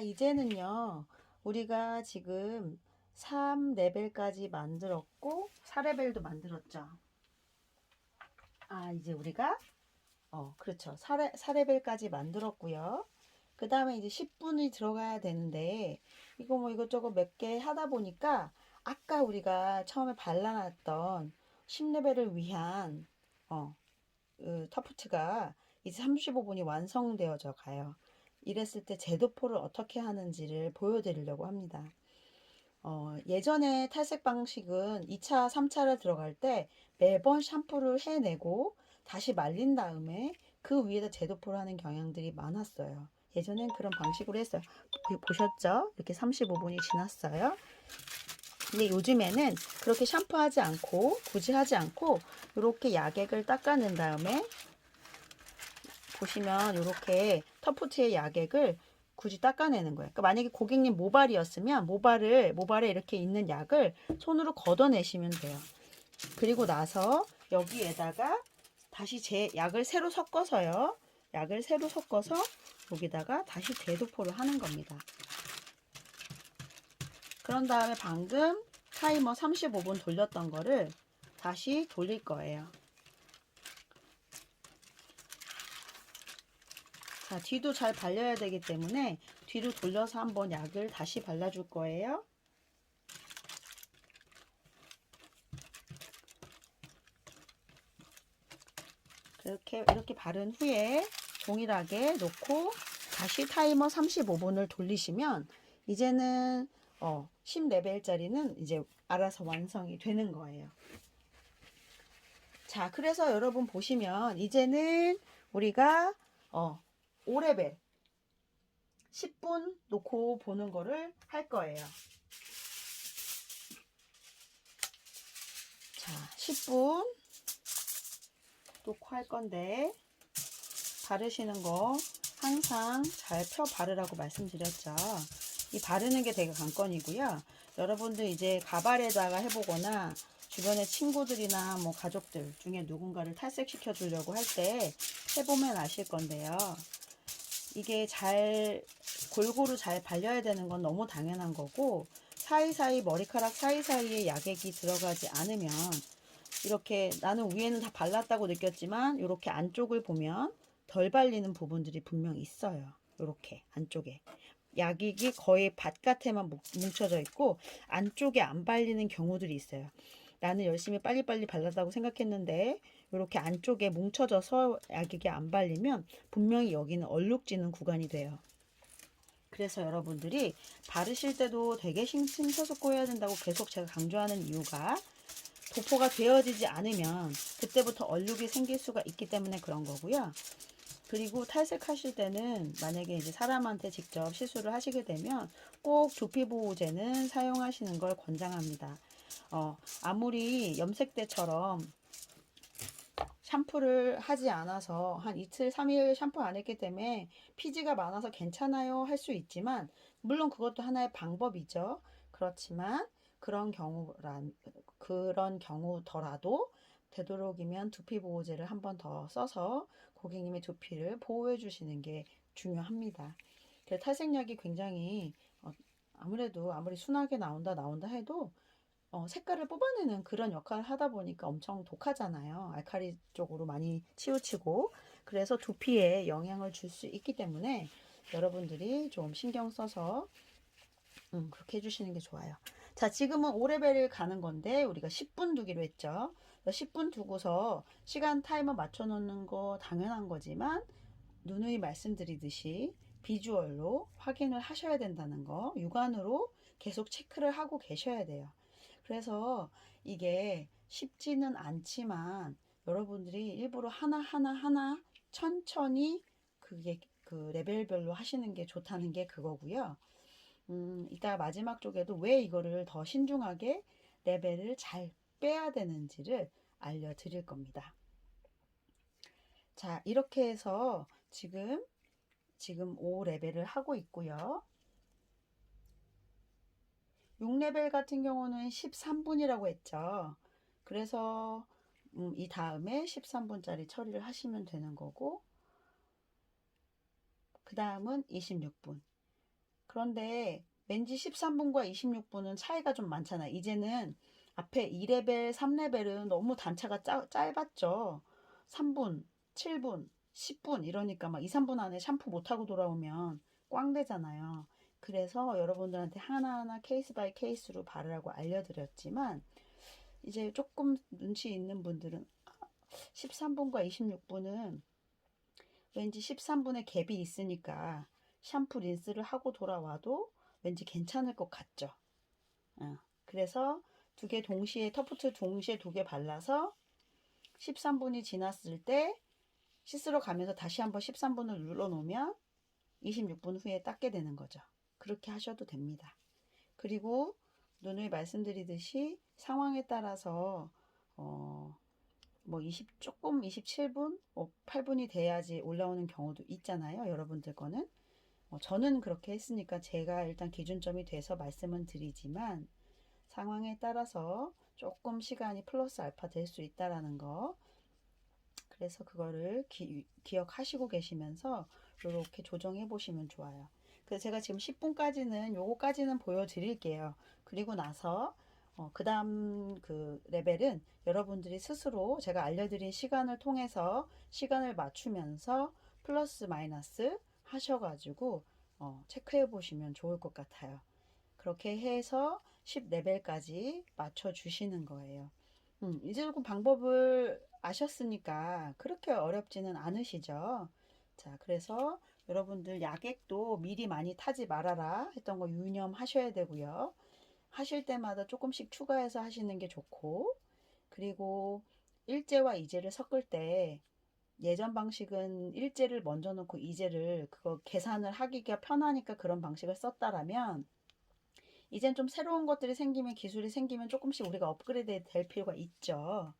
이제는요, 우리가 지금 3레벨까지 만들었고, 4레벨도 만들었죠. 이제 우리가, 그렇죠. 4레벨까지 만들었고요. 그 다음에 이제 10분이 들어가야 되는데, 이거 뭐 이것저것 몇 개 하다 보니까, 아까 우리가 처음에 발라놨던 10레벨을 위한, 터프트가 이제 35분이 완성되어져 가요. 이랬을 때 제도포를 어떻게 하는지를 보여드리려고 합니다. 예전에 탈색 방식은 2차, 3차를 들어갈 때 매번 샴푸를 해내고 다시 말린 다음에 그 위에다 제도포를 하는 경향들이 많았어요. 예전엔 그런 방식으로 했어요. 보셨죠? 이렇게 35분이 지났어요. 근데 요즘에는 그렇게 샴푸하지 않고 굳이 하지 않고 이렇게 약액을 닦아낸 다음에 보시면 이렇게 터프트의 약액을 굳이 닦아내는 거예요. 그러니까 만약에 고객님 모발이었으면 모발에 이렇게 있는 약을 손으로 걷어내시면 돼요. 그리고 나서 여기에다가 다시 제 약을 새로 섞어서요. 약을 새로 섞어서 여기다가 다시 재도포를 하는 겁니다. 그런 다음에 방금 타이머 35분 돌렸던 거를 다시 돌릴 거예요. 자, 뒤도 잘 발려야 되기 때문에 뒤로 돌려서 한번 약을 다시 발라줄 거예요. 이렇게 바른 후에 동일하게 놓고 다시 타이머 35분을 돌리시면 이제는 10레벨짜리는 이제 알아서 완성이 되는 거예요. 자, 그래서 여러분 보시면 이제는 우리가 5레벨 10분 놓고 보는 거를 할 거예요. 자, 10분 놓고 할 건데 바르시는 거 항상 잘 펴 바르라고 말씀드렸죠. 이 바르는 게 되게 관건이고요. 여러분들 이제 가발에다가 해보거나 주변의 친구들이나 뭐 가족들 중에 누군가를 탈색시켜 주려고 할 때 해보면 아실 건데요. 이게 골고루 잘 발려야 되는 건 너무 당연한 거고, 사이사이 머리카락 사이사이에 약액이 들어가지 않으면 이렇게 나는 위에는 다 발랐다고 느꼈지만 이렇게 안쪽을 보면 덜 발리는 부분들이 분명 있어요. 이렇게 안쪽에 약액이 거의 바깥에만 뭉쳐져 있고 안쪽에 안 발리는 경우들이 있어요. 나는 열심히 빨리빨리 발랐다고 생각했는데 이렇게 안쪽에 뭉쳐져서 약액이 안 발리면 분명히 여기는 얼룩지는 구간이 돼요. 그래서 여러분들이 바르실 때도 되게 심심서섭고 해야 된다고 계속 제가 강조하는 이유가 도포가 되어지지 않으면 그때부터 얼룩이 생길 수가 있기 때문에 그런 거고요. 그리고 탈색하실 때는 만약에 이제 사람한테 직접 시술을 하시게 되면 꼭 두피보호제는 사용하시는 걸 권장합니다. 아무리 염색 때처럼 샴푸를 하지 않아서 한 이틀, 3일 샴푸 안 했기 때문에 피지가 많아서 괜찮아요 할 수 있지만, 물론 그것도 하나의 방법이죠. 그렇지만 그런 경우더라도 되도록이면 두피 보호제를 한 번 더 써서 고객님의 두피를 보호해 주시는 게 중요합니다. 탈색약이 굉장히 아무리 순하게 나온다 해도 색깔을 뽑아내는 그런 역할을 하다 보니까 엄청 독하잖아요. 알칼리 쪽으로 많이 치우치고. 그래서 두피에 영향을 줄 수 있기 때문에 여러분들이 좀 신경 써서 그렇게 해주시는 게 좋아요. 자, 지금은 5레벨을 가는 건데 우리가 10분 두기로 했죠. 10분 두고서 시간 타이머 맞춰 놓는 거 당연한 거지만 누누이 말씀드리듯이 비주얼로 확인을 하셔야 된다는 거, 육안으로 계속 체크를 하고 계셔야 돼요. 그래서 이게 쉽지는 않지만 여러분들이 일부러 하나 천천히 그게 그 레벨별로 하시는 게 좋다는 게 그거고요. 이따 마지막 쪽에도 왜 이거를 더 신중하게 레벨을 잘 빼야 되는지를 알려드릴 겁니다. 자, 이렇게 해서 지금 5레벨을 하고 있고요. 6레벨 같은 경우는 13분이라고 했죠. 그래서 이 다음에 13분짜리 처리를 하시면 되는 거고, 그 다음은 26분. 그런데 왠지 13분과 26분은 차이가 좀 많잖아요. 이제는 앞에 2레벨, 3레벨은 너무 단차가 짧았죠. 3분, 7분, 10분 이러니까 막 2, 3분 안에 샴푸 못하고 돌아오면 꽝 되잖아요. 그래서 여러분들한테 하나하나 케이스 바이 케이스로 바르라고 알려드렸지만 이제 조금 눈치 있는 분들은 13분과 26분은 왠지 13분의 갭이 있으니까 샴푸 린스를 하고 돌아와도 왠지 괜찮을 것 같죠. 그래서 두 개 동시에 터프트 동시에 두 개 발라서 13분이 지났을 때 씻으러 가면서 다시 한번 13분을 눌러 놓으면 26분 후에 닦게 되는 거죠. 그렇게 하셔도 됩니다. 그리고 누누이 말씀드리듯이 상황에 따라서 뭐 27분, 8분이 돼야지 올라오는 경우도 있잖아요. 여러분들 거는. 저는 그렇게 했으니까 제가 일단 기준점이 돼서 말씀은 드리지만 상황에 따라서 조금 시간이 플러스 알파 될 수 있다라는 거. 그래서 그거를 기억하시고 계시면서 이렇게 조정해 보시면 좋아요. 그래서 제가 지금 10분까지는 요거까지는 보여드릴게요. 그리고 나서 그 다음 그 레벨은 여러분들이 스스로 제가 알려드린 시간을 통해서 시간을 맞추면서 플러스 마이너스 하셔가지고 체크해 보시면 좋을 것 같아요. 그렇게 해서 10레벨까지 맞춰 주시는 거예요. 이제 조금 방법을 아셨으니까 그렇게 어렵지는 않으시죠? 자, 그래서 여러분들 약액도 미리 많이 타지 말아라 했던 거 유념하셔야 되고요. 하실 때마다 조금씩 추가해서 하시는 게 좋고, 그리고 일제와 이제를 섞을 때 예전 방식은 일제를 먼저 넣고 이제를 그거 계산을 하기가 편하니까 그런 방식을 썼다라면 이젠 좀 새로운 것들이 생기면 기술이 생기면 조금씩 우리가 업그레이드 될 필요가 있죠.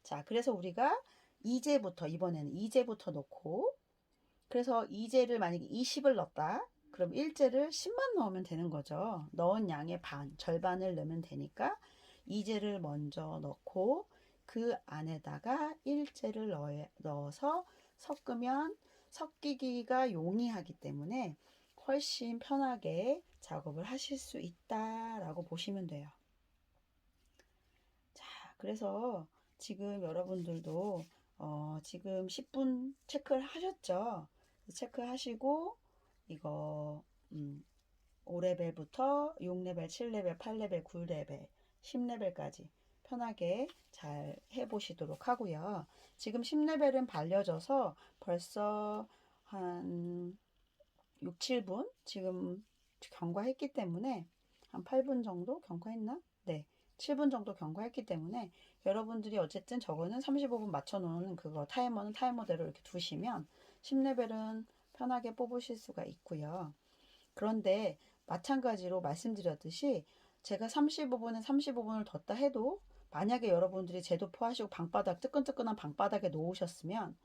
자, 그래서 우리가 이제부터 이번에는 이제부터 넣고 그래서 이제를 만약에 20을 넣었다. 그럼 일제를 10만 넣으면 되는 거죠. 넣은 양의 절반을 넣으면 되니까 이제를 먼저 넣고 그 안에다가 일제를 넣어서 섞으면 섞이기가 용이하기 때문에 훨씬 편하게 작업을 하실 수 있다라고 보시면 돼요. 자, 그래서 지금 여러분들도 지금 10분 체크를 하셨죠? 체크하시고 이거 5레벨부터 6레벨, 7레벨, 8레벨, 9레벨, 10레벨까지 편하게 잘 해보시도록 하고요. 지금 10레벨은 발려져서 벌써 한 6, 7분 지금 경과했기 때문에 한 8분 정도 경과했나? 네. 7분 정도 경과했기 때문에 여러분들이 어쨌든 저거는 35분 맞춰 놓은 그거 타이머는 타이머대로 이렇게 두시면 10레벨은 편하게 뽑으실 수가 있고요. 그런데 마찬가지로 말씀드렸듯이 제가 35분에 35분을 뒀다 해도 만약에 여러분들이 제도포하시고 방바닥 뜨끈뜨끈한 방바닥에 놓으셨으면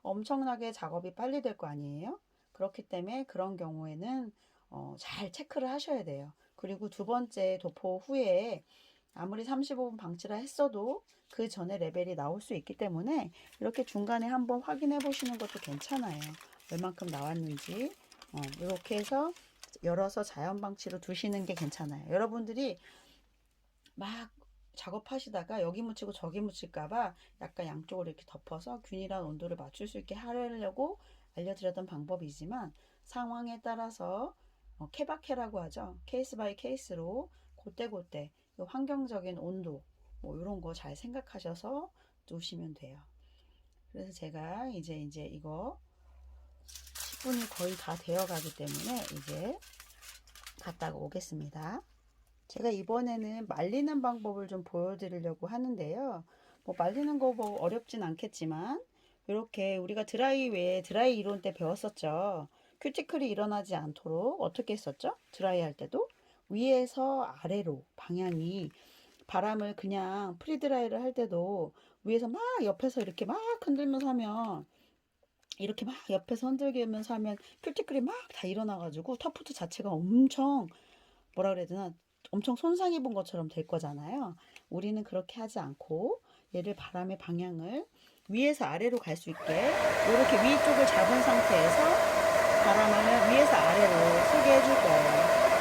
엄청나게 작업이 빨리 될 거 아니에요? 그렇기 때문에 그런 경우에는 잘 체크를 하셔야 돼요. 그리고 두 번째 도포 후에 아무리 35분 방치라 했어도 그 전에 레벨이 나올 수 있기 때문에 이렇게 중간에 한번 확인해 보시는 것도 괜찮아요. 얼만큼 나왔는지 이렇게 해서 열어서 자연 방치로 두시는 게 괜찮아요. 여러분들이 막 작업하시다가 여기 묻히고 저기 묻힐까봐 약간 양쪽으로 이렇게 덮어서 균일한 온도를 맞출 수 있게 하려고 알려드렸던 방법이지만 상황에 따라서 케바케라고 하죠. 케이스 바이 케이스로 그때그때 환경적인 온도 뭐 이런 거 잘 생각하셔서 놓으시면 돼요. 그래서 제가 이제 이거 10분이 거의 다 되어 가기 때문에 이제 갔다가 오겠습니다. 제가 이번에는 말리는 방법을 좀 보여드리려고 하는데요. 뭐 말리는 거 뭐 어렵진 않겠지만 이렇게 우리가 드라이 이론 때 배웠었죠. 큐티클이 일어나지 않도록 어떻게 했었죠? 드라이 할 때도 위에서 아래로 방향이 바람을 그냥 프리드라이를 할 때도 위에서 막 옆에서 이렇게 막 흔들면서 하면 이렇게 막 옆에서 흔들면서 하면 큐티클이 막 다 일어나가지고 터프트 자체가 엄청 뭐라 그래야 되나 엄청 손상 입은 것처럼 될 거잖아요. 우리는 그렇게 하지 않고 얘를 바람의 방향을 위에서 아래로 갈 수 있게 이렇게 위쪽을 잡은 상태에서 바람을 위에서 아래로 쓰게 해줄 거예요.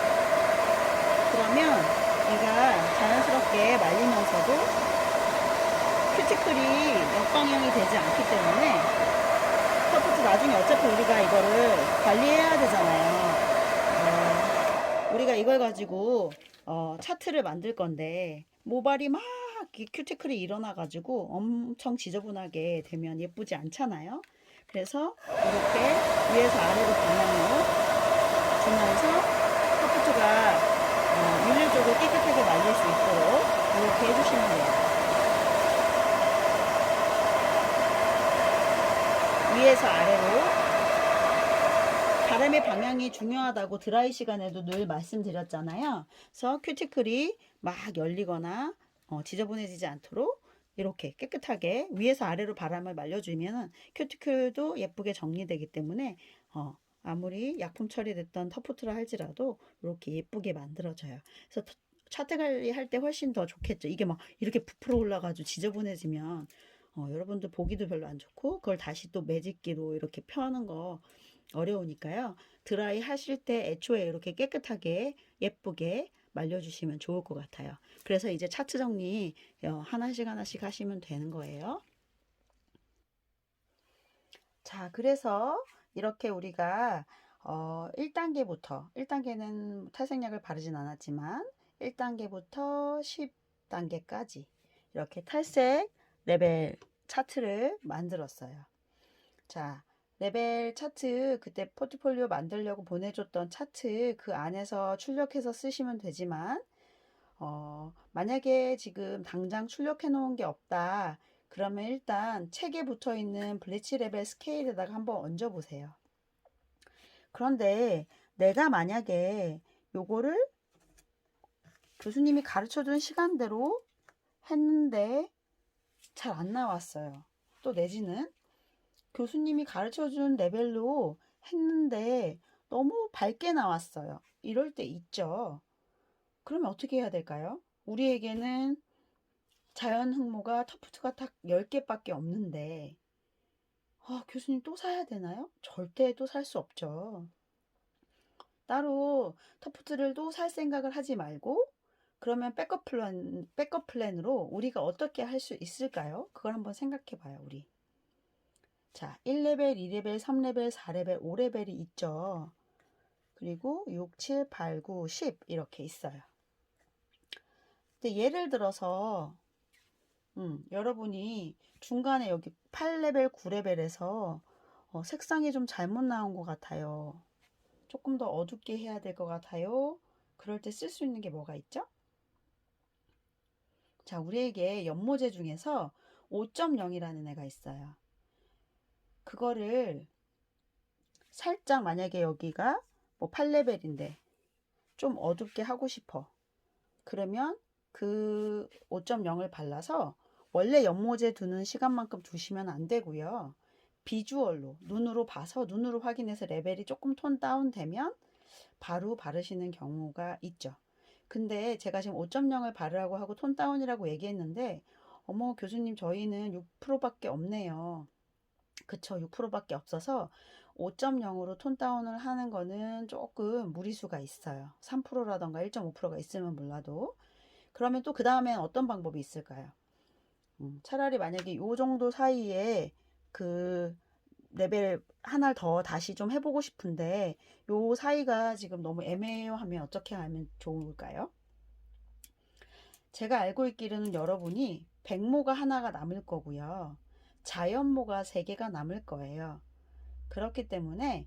얘가 자연스럽게 말리면서도 큐티클이 역방향이 되지 않기 때문에 터프트 나중에 어차피 우리가 이거를 관리해야 되잖아요. 우리가 이걸 가지고 차트를 만들 건데 모발이 막 큐티클이 일어나 가지고 엄청 지저분하게 되면 예쁘지 않잖아요. 그래서 이렇게 위에서 아래로 방향으로 주면서 터프트가 윤리적으로 깨끗하게 말릴 수 있도록 이렇게 해주시면 돼요. 위에서 아래로. 바람의 방향이 중요하다고 드라이 시간에도 늘 말씀드렸잖아요. 그래서 큐티클이 막 열리거나 지저분해지지 않도록 이렇게 깨끗하게 위에서 아래로 바람을 말려주면 큐티클도 예쁘게 정리되기 때문에 아무리 약품 처리됐던 터프트라 할지라도 이렇게 예쁘게 만들어져요. 그래서 차트 관리할 때 훨씬 더 좋겠죠. 이게 막 이렇게 부풀어 올라가지고 지저분해지면 여러분들 보기도 별로 안 좋고 그걸 다시 또 매직기로 이렇게 펴는 거 어려우니까요. 드라이 하실 때 애초에 이렇게 깨끗하게 예쁘게 말려주시면 좋을 것 같아요. 그래서 이제 차트 정리 하나씩 하나씩 하시면 되는 거예요. 자, 그래서 이렇게 우리가 1단계부터 1단계는 탈색약을 바르진 않았지만 1단계부터 10단계까지 이렇게 탈색 레벨 차트를 만들었어요. 자, 레벨 차트 그때 포트폴리오 만들려고 보내줬던 차트 그 안에서 출력해서 쓰시면 되지만 만약에 지금 당장 출력해 놓은 게 없다. 그러면 일단 책에 붙어 있는 블리치 레벨 스케일에다가 한번 얹어 보세요. 그런데 내가 만약에 요거를 교수님이 가르쳐 준 시간대로 했는데 잘 안 나왔어요. 또 내지는 교수님이 가르쳐 준 레벨로 했는데 너무 밝게 나왔어요. 이럴 때 있죠. 그러면 어떻게 해야 될까요? 우리에게는 자연 흑모가 터프트가 딱 10개밖에 없는데 교수님 또 사야 되나요? 절대 또 살 수 없죠. 따로 터프트를 또 살 생각을 하지 말고 그러면 백업 플랜으로 우리가 어떻게 할 수 있을까요? 그걸 한번 생각해 봐요, 우리. 자, 1레벨, 2레벨, 3레벨, 4레벨, 5레벨이 있죠. 그리고 6, 7, 8, 9, 10 이렇게 있어요. 근데 예를 들어서 여러분이 중간에 여기 8레벨, 9레벨에서 색상이 좀 잘못 나온 것 같아요. 조금 더 어둡게 해야 될 것 같아요. 그럴 때 쓸 수 있는 게 뭐가 있죠? 자, 우리에게 연모제 중에서 5.0이라는 애가 있어요. 그거를 살짝 만약에 여기가 뭐 8레벨인데 좀 어둡게 하고 싶어. 그러면 그 5.0을 발라서 원래 연모제 두는 시간만큼 두시면 안 되고요. 비주얼로 눈으로 봐서 눈으로 확인해서 레벨이 조금 톤 다운 되면 바로 바르시는 경우가 있죠. 근데 제가 지금 5.0을 바르라고 하고 톤 다운이라고 얘기했는데 어머 교수님 저희는 6%밖에 없네요. 그쵸, 6%밖에 없어서 5.0으로 톤 다운을 하는 거는 조금 무리수가 있어요. 3%라던가 1.5%가 있으면 몰라도. 그러면 또 그 다음엔 어떤 방법이 있을까요? 차라리 만약에 요 정도 사이에 그 레벨 하나를 더 다시 좀 해보고 싶은데 요 사이가 지금 너무 애매해요 하면 어떻게 하면 좋을까요? 제가 알고 있기로는 여러분이 백모가 하나가 남을 거고요. 자연모가 3개가 남을 거예요. 그렇기 때문에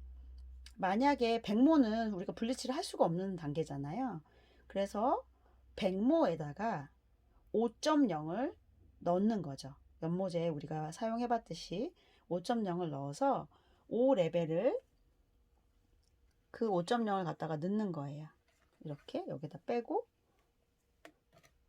만약에 백모는 우리가 블리치를 할 수가 없는 단계잖아요. 그래서 백모에다가 5.0을 넣는 거죠. 연모제 우리가 사용해 봤듯이 5.0을 넣어서 5레벨을 그 5.0을 갖다가 넣는 거예요. 이렇게 여기다 빼고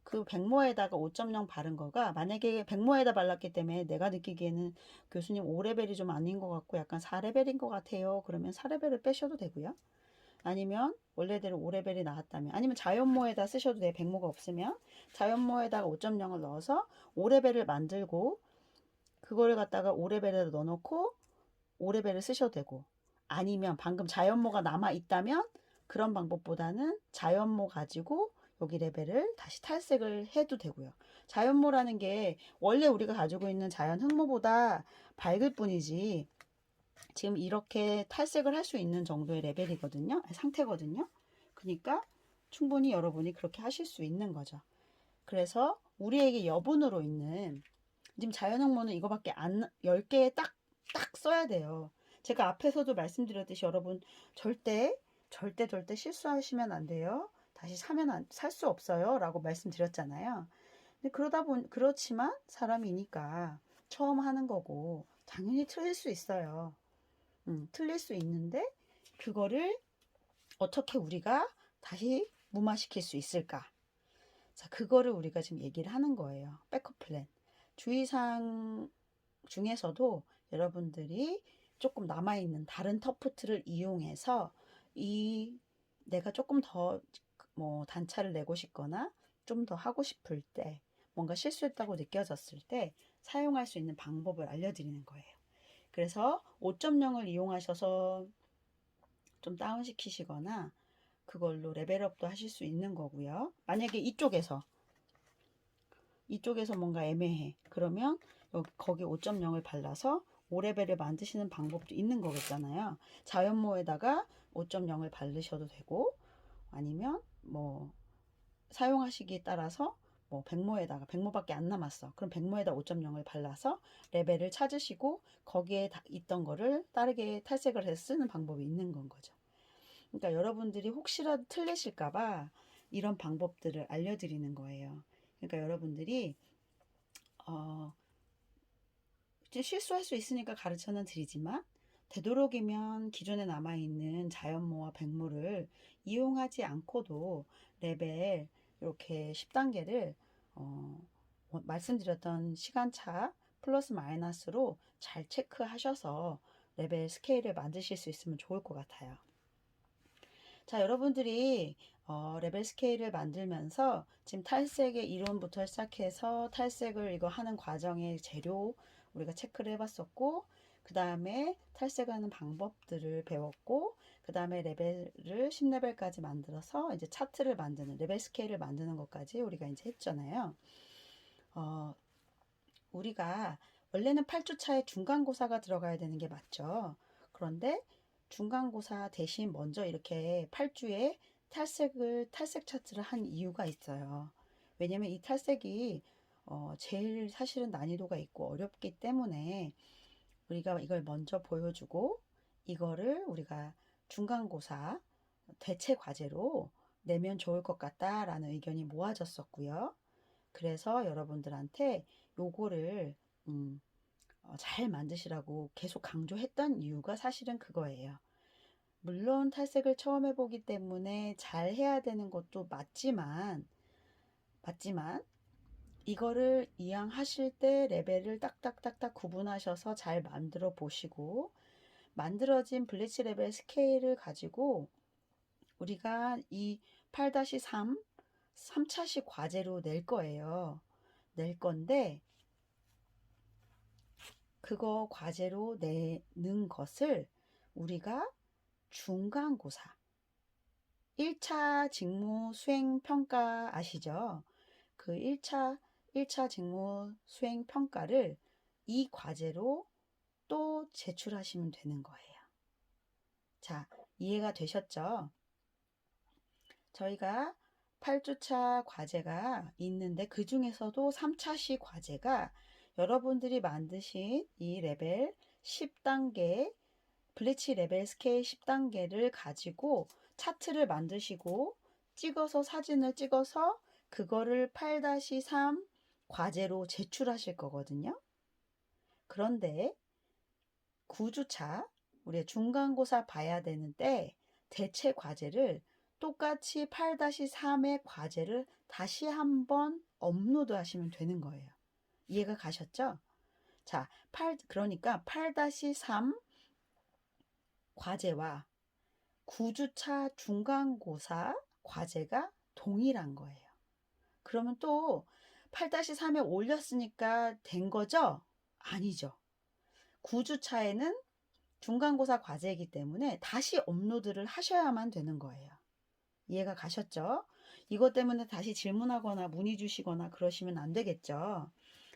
그 백모에다가 5.0 바른 거가 만약에 백모에다 발랐기 때문에 내가 느끼기에는 교수님 5레벨이 좀 아닌 것 같고 약간 4레벨인 것 같아요. 그러면 4레벨을 빼셔도 되고요. 아니면 원래대로 5레벨이 나왔다면 아니면 자연모에다 쓰셔도 돼요. 백모가 없으면 자연모에다가 5.0을 넣어서 5레벨을 만들고 그거를 갖다가 5레벨에 넣어놓고 5레벨을 쓰셔도 되고 아니면 방금 자연모가 남아 있다면 그런 방법보다는 자연모 가지고 여기 레벨을 다시 탈색을 해도 되고요. 자연모라는 게 원래 우리가 가지고 있는 자연 흑모보다 밝을 뿐이지 지금 이렇게 탈색을 할 수 있는 정도의 레벨이거든요. 상태거든요. 그러니까 충분히 여러분이 그렇게 하실 수 있는 거죠. 그래서 우리에게 여분으로 있는 지금 자연흑모는 이거밖에 안 10개에 딱 써야 돼요. 제가 앞에서도 말씀드렸듯이 여러분 절대 실수하시면 안 돼요. 다시 사면 살 수 없어요 라고 말씀드렸잖아요. 근데 그렇지만 사람이니까 처음 하는 거고 당연히 틀릴 수 있어요. 틀릴 수 있는데 그거를 어떻게 우리가 다시 무마시킬 수 있을까? 자, 그거를 우리가 지금 얘기를 하는 거예요. 백업 플랜. 주의사항 중에서도 여러분들이 조금 남아있는 다른 터프트를 이용해서 내가 조금 더 뭐 단차를 내고 싶거나 좀 더 하고 싶을 때 뭔가 실수했다고 느껴졌을 때 사용할 수 있는 방법을 알려드리는 거예요. 그래서 5.0을 이용하셔서 좀 다운시키시거나 그걸로 레벨업도 하실 수 있는 거고요. 만약에 이쪽에서 뭔가 애매해. 그러면 거기 5.0을 발라서 5레벨을 만드시는 방법도 있는 거겠잖아요. 자연모에다가 5.0을 바르셔도 되고 아니면 뭐 사용하시기에 따라서 뭐 백모밖에 안 남았어. 그럼 백모에다 5.0을 발라서 레벨을 찾으시고 거기에 있던 거를 다르게 탈색을 해서 쓰는 방법이 있는 건 거죠. 그러니까 여러분들이 혹시라도 틀리실까봐 이런 방법들을 알려드리는 거예요. 그러니까 여러분들이 실수할 수 있으니까 가르쳐는 드리지만 되도록이면 기존에 남아있는 자연모와 백모를 이용하지 않고도 레벨 이렇게 10단계를 말씀드렸던 시간차 플러스 마이너스로 잘 체크하셔서 레벨 스케일을 만드실 수 있으면 좋을 것 같아요. 자, 여러분들이 레벨 스케일을 만들면서 지금 탈색의 이론부터 시작해서 탈색을 이거 하는 과정의 재료 우리가 체크를 해봤었고 그 다음에 탈색하는 방법들을 배웠고 그 다음에 레벨을 10레벨까지 만들어서 이제 차트를 만드는 레벨 스케일을 만드는 것까지 우리가 이제 했잖아요. 우리가 원래는 8주차에 중간고사가 들어가야 되는 게 맞죠. 그런데 중간고사 대신 먼저 이렇게 8주에 탈색 차트를 한 이유가 있어요. 왜냐면 이 탈색이 제일 사실은 난이도가 있고 어렵기 때문에 우리가 이걸 먼저 보여주고 이거를 우리가 중간고사 대체 과제로 내면 좋을 것 같다라는 의견이 모아졌었고요. 그래서 여러분들한테 요거를 잘 만드시라고 계속 강조했던 이유가 사실은 그거예요. 물론 탈색을 처음 해보기 때문에 잘 해야 되는 것도 맞지만 이거를 이왕 하실 때 레벨을 딱딱딱딱 구분하셔서 잘 만들어 보시고 만들어진 블리치 레벨 스케일을 가지고 우리가 이 8-3 3차시 과제로 낼 거예요. 낼 건데 그거 과제로 내는 것을 우리가 중간고사 1차 직무 수행 평가 아시죠? 그 1차 직무 수행 평가를 이 과제로 또 제출하시면 되는 거예요. 자, 이해가 되셨죠? 저희가 8주차 과제가 있는데 그 중에서도 3차시 과제가 여러분들이 만드신 이 레벨 10단계 블리치 레벨 스케일 10단계를 가지고 차트를 만드시고 찍어서 사진을 찍어서 그거를 8-3 과제로 제출하실 거거든요. 그런데 9주차 우리 중간고사 봐야 되는데 대체 과제를 똑같이 8-3의 과제를 다시 한번 업로드 하시면 되는 거예요. 이해가 가셨죠? 자, 그러니까 8-3 과제와 9주차 중간고사 과제가 동일한 거예요. 그러면 또 8-3에 올렸으니까 된 거죠? 아니죠. 9주차에는 중간고사 과제이기 때문에 다시 업로드를 하셔야만 되는 거예요. 이해가 가셨죠? 이것 때문에 다시 질문하거나 문의 주시거나 그러시면 안 되겠죠.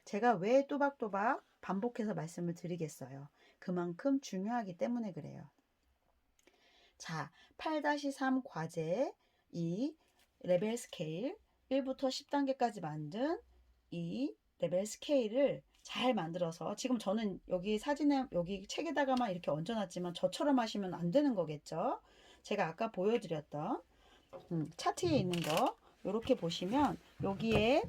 제가 왜 또박또박 반복해서 말씀을 드리겠어요. 그만큼 중요하기 때문에 그래요. 자, 8-3 과제 이 레벨 스케일 1부터 10단계까지 만든 이 레벨 스케일을 잘 만들어서, 지금 저는 여기 사진에 여기 책에다가만 이렇게 얹어놨지만 저처럼 하시면 안 되는 거겠죠. 제가 아까 보여드렸던 차트에 있는 거 이렇게 보시면 여기에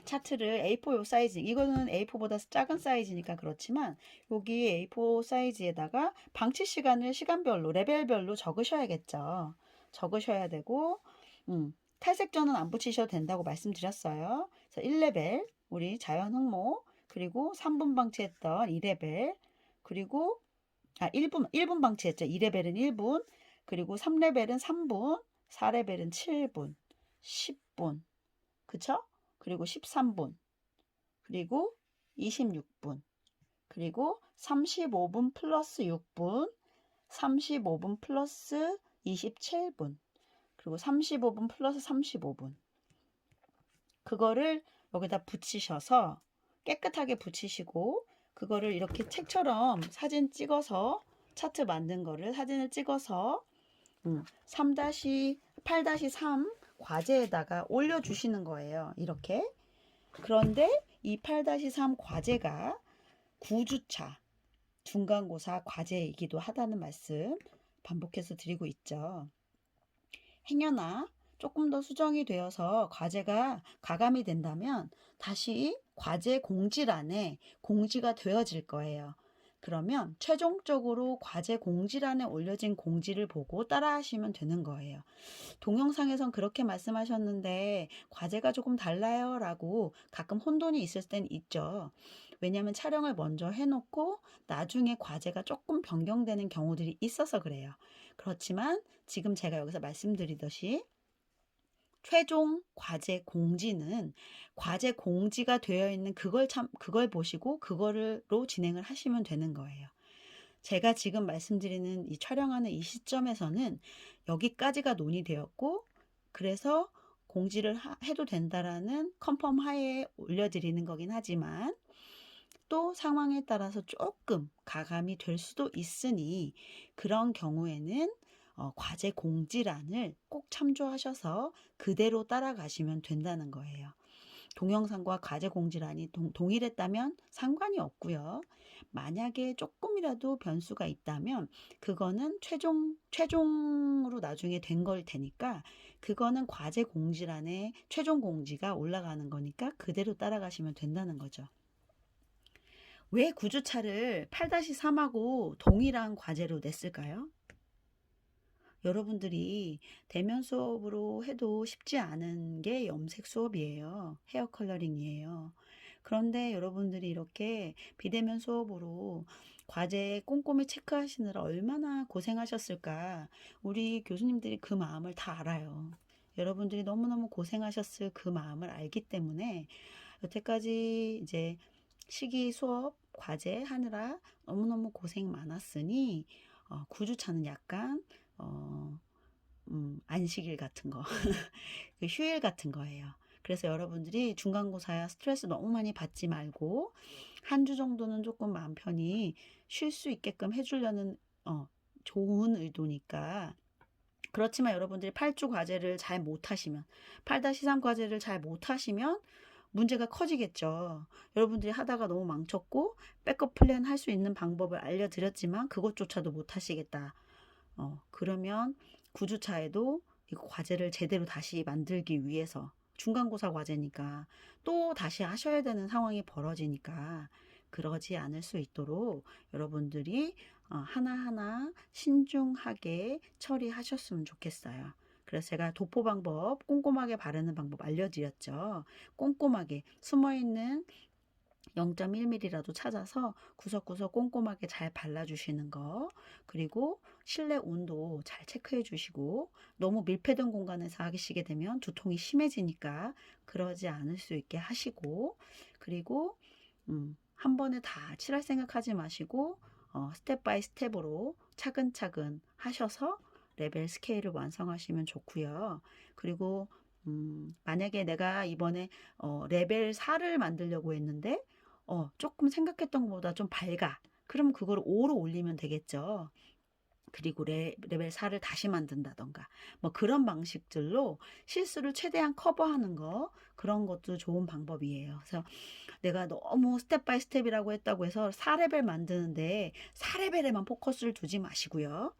차트를 A4 요 사이즈, 이거는 A4보다 작은 사이즈니까 그렇지만 여기 A4 사이즈에다가 방치 시간을 시간별로 레벨별로 적으셔야겠죠. 적으셔야 되고 탈색전은 안 붙이셔도 된다고 말씀드렸어요. 그래서 1레벨 우리 자연 흑모, 그리고 3분 방치했던 2레벨, 그리고 1분 방치했죠. 2레벨은 1분, 그리고 3레벨은 3분, 4레벨은 7분, 10분, 그쵸? 그리고 13분, 그리고 26분, 그리고 35분 플러스 6분, 35분 플러스 27분, 그리고 35분 플러스 35분. 그거를 여기다 붙이셔서 깨끗하게 붙이시고, 그거를 이렇게 책처럼 사진 찍어서 차트 만든 거를 사진을 찍어서 8-3 과제에다가 올려주시는 거예요. 이렇게. 그런데 이 8-3 과제가 9주차 중간고사 과제이기도 하다는 말씀 반복해서 드리고 있죠. 행여나 조금 더 수정이 되어서 과제가 가감이 된다면 다시 과제 공지란에 공지가 되어질 거예요. 그러면 최종적으로 과제 공지란에 올려진 공지를 보고 따라 하시면 되는 거예요. 동영상에선 그렇게 말씀하셨는데 과제가 조금 달라요 라고 가끔 혼돈이 있을 땐 있죠. 왜냐하면 촬영을 먼저 해놓고 나중에 과제가 조금 변경되는 경우들이 있어서 그래요. 그렇지만 지금 제가 여기서 말씀드리듯이 최종 과제 공지는 과제 공지가 되어 있는 그걸 보시고 그거로 진행을 하시면 되는 거예요. 제가 지금 말씀드리는 이 촬영하는 이 시점에서는 여기까지가 논의되었고, 그래서 공지를 해도 된다라는 컨펌 하에 올려드리는 거긴 하지만 또 상황에 따라서 조금 가감이 될 수도 있으니 그런 경우에는 과제 공지란을 꼭 참조하셔서 그대로 따라가시면 된다는 거예요. 동영상과 과제 공지란이 동일했다면 상관이 없고요. 만약에 조금이라도 변수가 있다면 그거는 최종으로 나중에 된 걸 테니까 그거는 과제 공지란에 최종 공지가 올라가는 거니까 그대로 따라가시면 된다는 거죠. 왜 9주차를 8-3하고 동일한 과제로 냈을까요? 여러분들이 대면 수업으로 해도 쉽지 않은 게 염색 수업이에요. 헤어 컬러링이에요. 그런데 여러분들이 이렇게 비대면 수업으로 과제 꼼꼼히 체크하시느라 얼마나 고생하셨을까. 우리 교수님들이 그 마음을 다 알아요. 여러분들이 너무너무 고생하셨을 그 마음을 알기 때문에 여태까지 이제 시기 수업 과제 하느라 너무너무 고생 많았으니 9주차는 약간 안식일 같은 거, 그 휴일 같은 거예요. 그래서 여러분들이 중간고사야 스트레스 너무 많이 받지 말고 한 주 정도는 조금 마음 편히 쉴 수 있게끔 해주려는 좋은 의도니까. 그렇지만 여러분들이 8주 과제를 잘 못하시면, 8-3 과제를 잘 못하시면 문제가 커지겠죠. 여러분들이 하다가 너무 망쳤고 백업 플랜 할 수 있는 방법을 알려드렸지만 그것조차도 못하시겠다. 그러면 9주차에도 이거 과제를 제대로 다시 만들기 위해서 중간고사 과제니까 또 다시 하셔야 되는 상황이 벌어지니까 그러지 않을 수 있도록 여러분들이 하나하나 신중하게 처리하셨으면 좋겠어요. 그래서 제가 도포 방법, 꼼꼼하게 바르는 방법 알려드렸죠. 꼼꼼하게 숨어있는 0.1mm라도 찾아서 구석구석 꼼꼼하게 잘 발라주시는 거, 그리고 실내 온도 잘 체크해 주시고, 너무 밀폐된 공간에서 하시게 되면 두통이 심해지니까 그러지 않을 수 있게 하시고, 그리고 한 번에 다 칠할 생각하지 마시고 스텝 바이 스텝으로 차근차근 하셔서 레벨 스케일을 완성하시면 좋고요. 그리고 만약에 내가 이번에 레벨 4를 만들려고 했는데 조금 생각했던 것보다 좀 밝아. 그럼 그걸 5로 올리면 되겠죠. 그리고 레벨 4를 다시 만든다던가 뭐 그런 방식들로 실수를 최대한 커버하는 거, 그런 것도 좋은 방법이에요. 그래서 내가 너무 스텝 바이 스텝이라고 했다고 해서 4레벨 만드는데 4레벨에만 포커스를 두지 마시고요.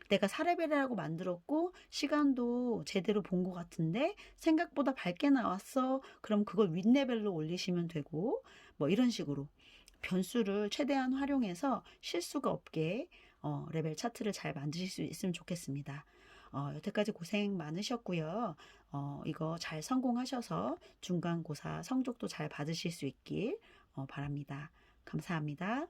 내가 4레벨이라고 만들었고 시간도 제대로 본 것 같은데 생각보다 밝게 나왔어. 그럼 그걸 윗레벨로 올리시면 되고, 뭐 이런 식으로 변수를 최대한 활용해서 실수가 없게 레벨 차트를 잘 만드실 수 있으면 좋겠습니다. 여태까지 고생 많으셨고요. 이거 잘 성공하셔서 중간고사 성적도 잘 받으실 수 있길 바랍니다. 감사합니다.